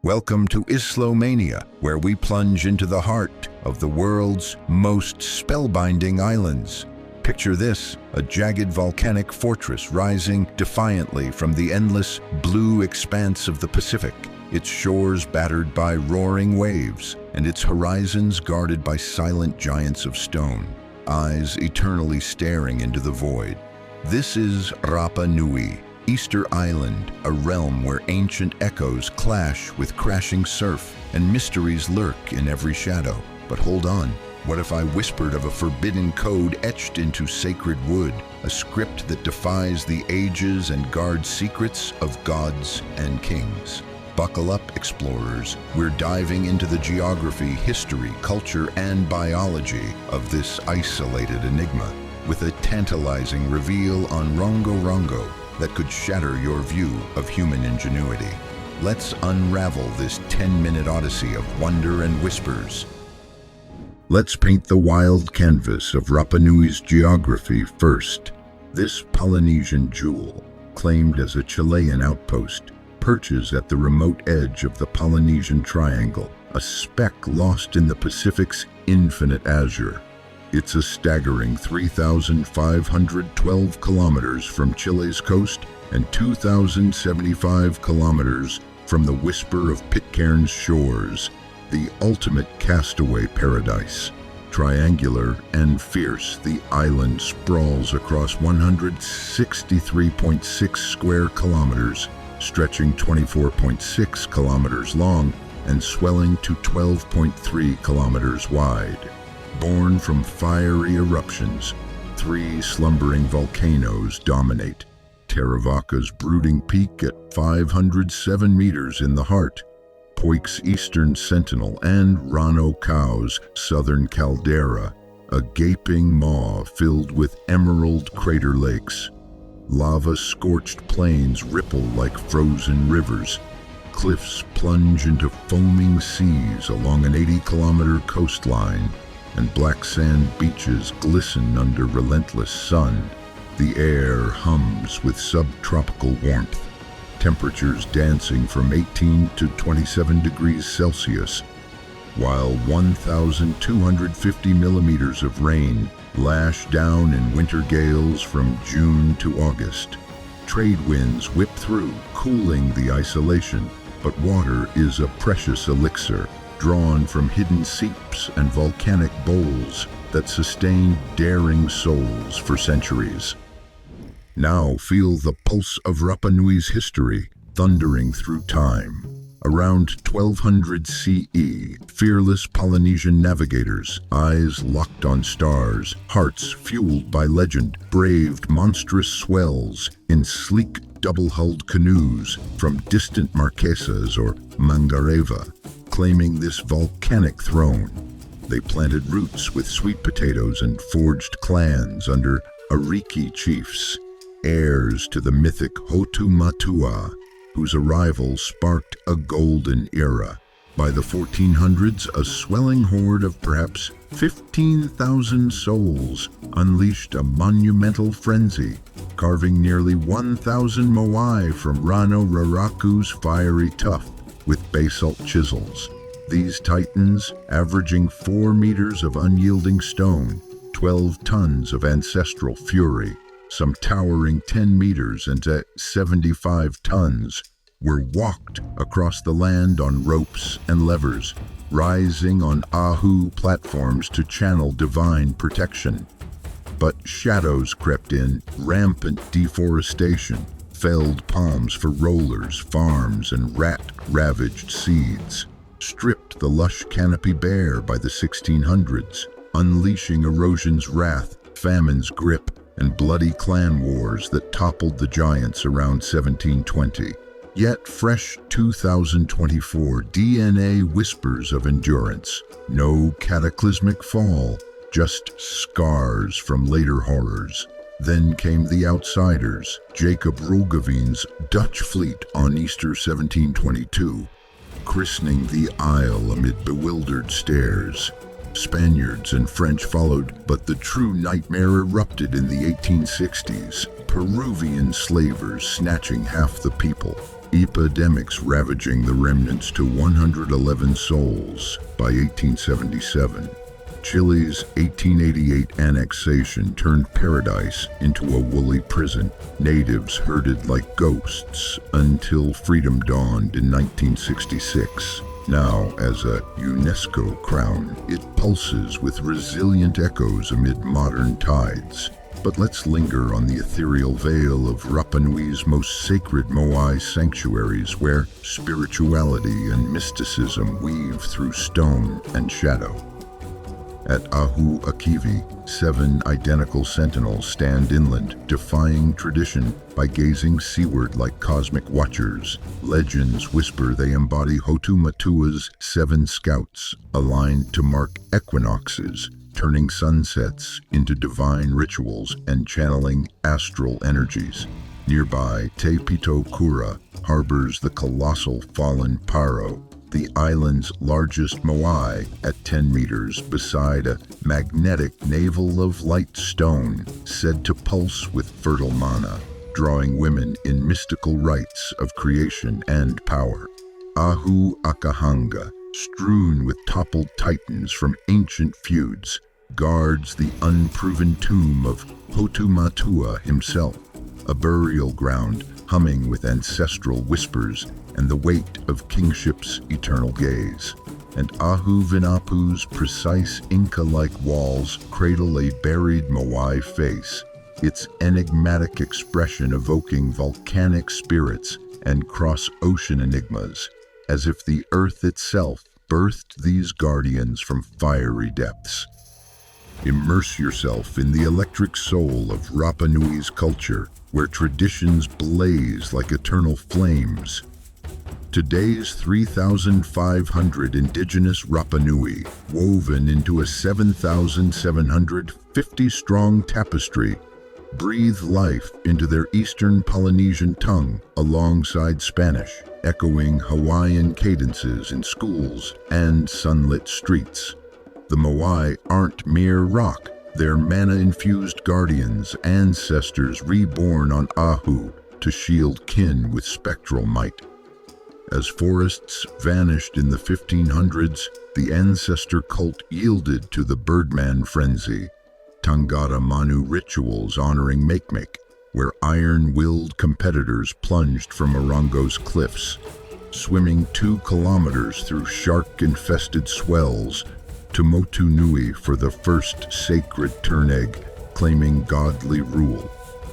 Welcome to Islomania, where we plunge into the heart of the world's most spellbinding islands. Picture this, a jagged volcanic fortress rising defiantly from the endless blue expanse of the Pacific, its shores battered by roaring waves, and its horizons guarded by silent giants of stone, eyes eternally staring into the void. This is Rapa Nui, Easter Island, a realm where ancient echoes clash with crashing surf and mysteries lurk in every shadow. But hold on, what if I whispered of a forbidden code etched into sacred wood, a script that defies the ages and guards secrets of gods and kings? Buckle up, explorers. We're diving into the geography, history, culture, and biology of this isolated enigma, with a tantalizing reveal on Rongorongo that could shatter your view of human ingenuity. Let's unravel this 10-minute odyssey of wonder and whispers. Let's paint the wild canvas of Rapa Nui's geography first. This Polynesian jewel, claimed as a Chilean outpost, perches at the remote edge of the Polynesian Triangle, a speck lost in the Pacific's infinite azure. It's a staggering 3,512 kilometers from Chile's coast and 2,075 kilometers from the whisper of Pitcairn's shores, the ultimate castaway paradise. Triangular and fierce, the island sprawls across 163.6 square kilometers, stretching 24.6 kilometers long and swelling to 12.3 kilometers wide. Born from fiery eruptions, 3 slumbering volcanoes dominate. Teravaca's brooding peak at 507 meters in the heart, Poik's eastern sentinel, and Rano Kau's southern caldera, a gaping maw filled with emerald crater lakes. Lava-scorched plains ripple like frozen rivers. Cliffs plunge into foaming seas along an 80-kilometer coastline, and black sand beaches glisten under relentless sun. The air hums with subtropical warmth, temperatures dancing from 18 to 27 degrees Celsius, while 1,250 millimeters of rain lash down in winter gales from June to August. Trade winds whip through, cooling the isolation, but water is a precious elixir, drawn from hidden seeps and volcanic bowls that sustained daring souls for centuries. Now feel the pulse of Rapa Nui's history thundering through time. Around 1200 CE, fearless Polynesian navigators, eyes locked on stars, hearts fueled by legend, braved monstrous swells in sleek double-hulled canoes from distant Marquesas or Mangareva, claiming this volcanic throne. They planted roots with sweet potatoes and forged clans under Ariki chiefs, heirs to the mythic Hotu Matu'a, whose arrival sparked a golden era. By the 1400s, a swelling horde of perhaps 15,000 souls unleashed a monumental frenzy, carving nearly 1,000 Moai from Rano Raraku's fiery tuff with basalt chisels. These titans, averaging 4 meters of unyielding stone, 12 tons of ancestral fury, some towering 10 meters and 75 tons, were walked across the land on ropes and levers, rising on ahu platforms to channel divine protection. But shadows crept in, rampant deforestation, felled palms for rollers, farms, and rat-ravaged seeds, stripped the lush canopy bare by the 1600s, unleashing erosion's wrath, famine's grip, and bloody clan wars that toppled the giants around 1720. Yet fresh 2024 DNA whispers of endurance. No cataclysmic fall, just scars from later horrors. Then came the outsiders, Jacob Roggeveen's Dutch fleet on Easter 1722, christening the isle amid bewildered stares. Spaniards and French followed, but the true nightmare erupted in the 1860s, Peruvian slavers snatching half the people. epidemics ravaging the remnants to 111 souls by 1877. Chile's 1888 annexation turned paradise into a woolly prison. Natives herded like ghosts until freedom dawned in 1966. Now, as a UNESCO crown, it pulses with resilient echoes amid modern tides. But let's linger on the ethereal veil of Rapa Nui's most sacred Moai sanctuaries, where spirituality and mysticism weave through stone and shadow. At Akivi, 7 identical sentinels stand inland, defying tradition by gazing seaward like cosmic watchers. Legends whisper they embody Hotu Matu'a's 7 scouts, aligned to mark equinoxes, turning sunsets into divine rituals and channeling astral energies. Nearby, Pito Kura harbors the colossal fallen Paro, the island's largest Moai, at 10 meters beside a magnetic navel of light stone said to pulse with fertile mana, drawing women in mystical rites of creation and power. Ahu Akahanga, strewn with toppled titans from ancient feuds, guards the unproven tomb of Hotu Matu'a himself, a burial ground humming with ancestral whispers and the weight of kingship's eternal gaze. And Ahu Vinapu's precise Inca-like walls cradle a buried Moai face, its enigmatic expression evoking volcanic spirits and cross-ocean enigmas, as if the earth itself birthed these guardians from fiery depths. Immerse yourself in the electric soul of Rapa Nui's culture, where traditions blaze like eternal flames. Today's 3,500 indigenous Rapa Nui, woven into a 7,750-strong tapestry, breathe life into their Eastern Polynesian tongue alongside Spanish, echoing Hawaiian cadences in schools and sunlit streets. The Moai aren't mere rock, they're mana-infused guardians, ancestors reborn on Ahu to shield kin with spectral might. As forests vanished in the 1500s, the ancestor cult yielded to the Birdman frenzy, Tangata Manu rituals honoring Makemake, where iron-willed competitors plunged from Morongo's cliffs, swimming 2 kilometers through shark-infested swells, to Motu Nui for the first sacred turn egg, claiming godly rule.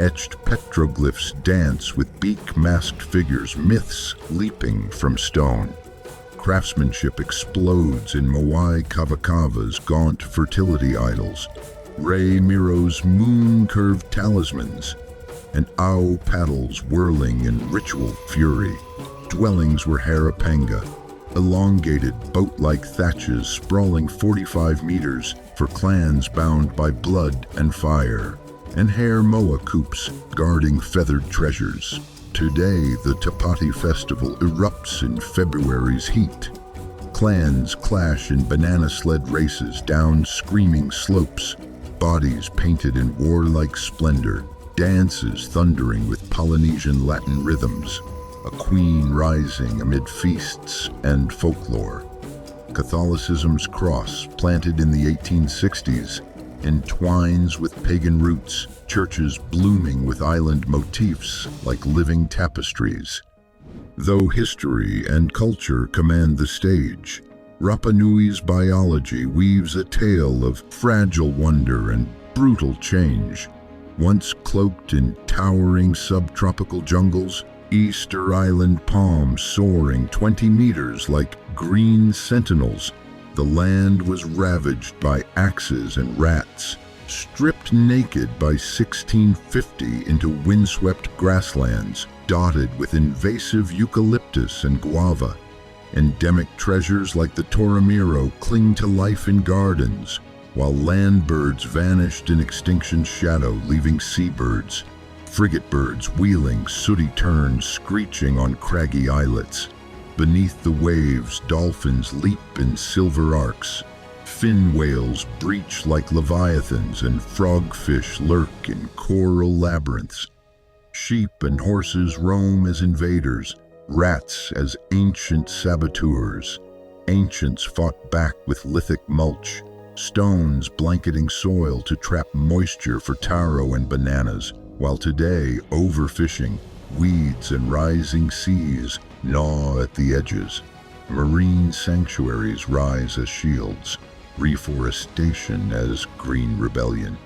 Etched petroglyphs dance with beak-masked figures, myths leaping from stone. Craftsmanship explodes in Moai Kavakava's gaunt fertility idols, Rei Miro's moon-curved talismans, and Ao paddles whirling in ritual fury. Dwellings were harapanga, elongated boat-like thatches sprawling 45 meters for clans bound by blood and fire, and hair moa coops guarding feathered treasures. Today, the Tapati festival erupts in February's heat. Clans clash in banana sled races down screaming slopes, bodies painted in warlike splendor, dances thundering with Polynesian Latin rhythms, a queen rising amid feasts and folklore. Catholicism's cross, planted in the 1860s, entwines with pagan roots, churches blooming with island motifs like living tapestries. Though history and culture command the stage, Rapa Nui's biology weaves a tale of fragile wonder and brutal change. Once cloaked in towering subtropical jungles, Easter Island palms soaring 20 meters like green sentinels, the land was ravaged by axes and rats, stripped naked by 1650 into windswept grasslands dotted with invasive eucalyptus and guava. Endemic treasures like the Toramiro cling to life in gardens, while land birds vanished in extinction's shadow, leaving seabirds, frigate birds wheeling sooty turns, screeching on craggy islets. Beneath the waves, dolphins leap in silver arcs, fin whales breach like leviathans, and frogfish lurk in coral labyrinths. Sheep and horses roam as invaders, Rats as ancient saboteurs. Ancients fought back with lithic mulch, stones blanketing soil to trap moisture for taro and bananas, while today overfishing, weeds and rising seas gnaw at the edges. Marine sanctuaries rise as shields, reforestation as green rebellion.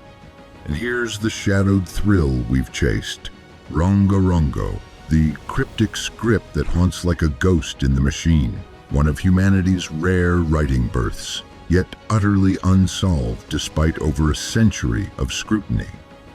And here's the shadowed thrill we've chased. Rongorongo, the cryptic script that haunts like a ghost in the machine, one of humanity's rare writing births, yet utterly unsolved despite over a century of scrutiny.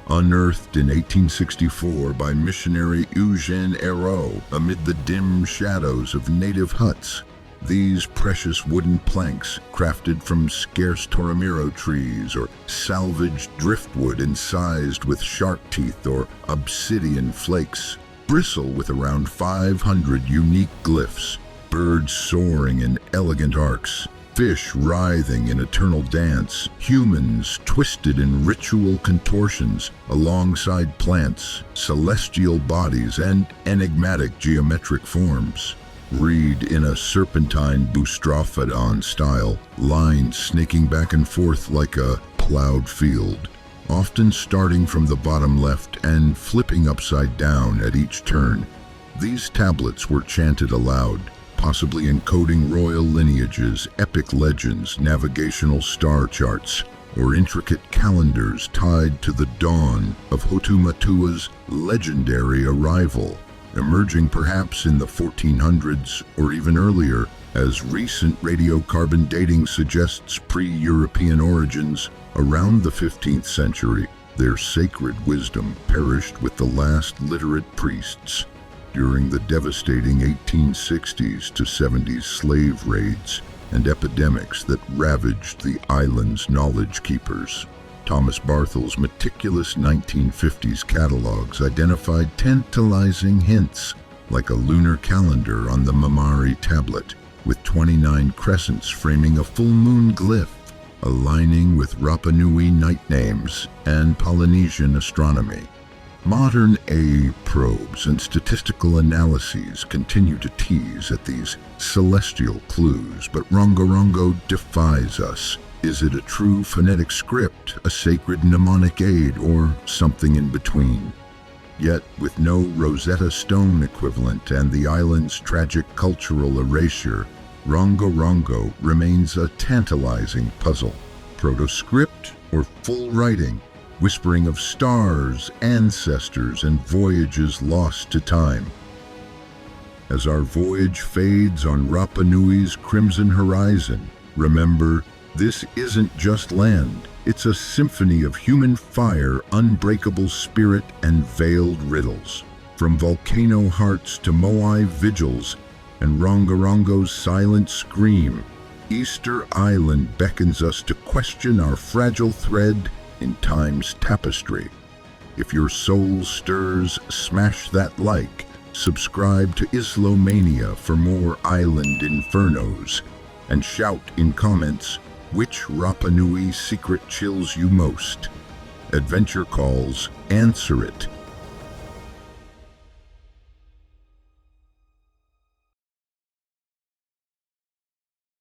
Unearthed in 1864 by missionary Eugène Hérault amid the dim shadows of native huts, these precious wooden planks, crafted from scarce toramiro trees or salvaged driftwood incised with shark teeth or obsidian flakes, bristle with around 500 unique glyphs, birds soaring in elegant arcs, fish writhing in eternal dance, humans twisted in ritual contortions alongside plants, celestial bodies, and enigmatic geometric forms. Read in a serpentine boustrophodon style, lines snaking back and forth like a plowed field, often starting from the bottom left and flipping upside down at each turn. These tablets were chanted aloud, possibly encoding royal lineages, epic legends, navigational star charts, or intricate calendars tied to the dawn of Hotu Matu'a's legendary arrival, emerging perhaps in the 1400s or even earlier, as recent radiocarbon dating suggests pre-European origins. Around the 15th century, their sacred wisdom perished with the last literate priests during the devastating 1860s to 70s slave raids and epidemics that ravaged the island's knowledge keepers. Thomas Barthel's meticulous 1950s catalogs identified tantalizing hints, like a lunar calendar on the Mamari tablet, with 29 crescents framing a full moon glyph, aligning with Rapa Nui night names and Polynesian astronomy. Modern A probes and statistical analyses continue to tease at these celestial clues, but Rongorongo defies us. Is it a true phonetic script, a sacred mnemonic aid, or something in between? Yet, with no Rosetta Stone equivalent and the island's tragic cultural erasure, Rongorongo remains a tantalizing puzzle. Proto-script or full writing, whispering of stars, ancestors, and voyages lost to time. As our voyage fades on Rapa Nui's crimson horizon, remember, this isn't just land. It's a symphony of human fire, unbreakable spirit, and veiled riddles. From volcano hearts to Moai vigils and Rongorongo's silent scream, Easter Island beckons us to question our fragile thread in time's tapestry. If your soul stirs, smash that like. Subscribe to Islomania for more island infernos. And shout in comments, which Rapa Nui secret chills you most? Adventure calls, answer it.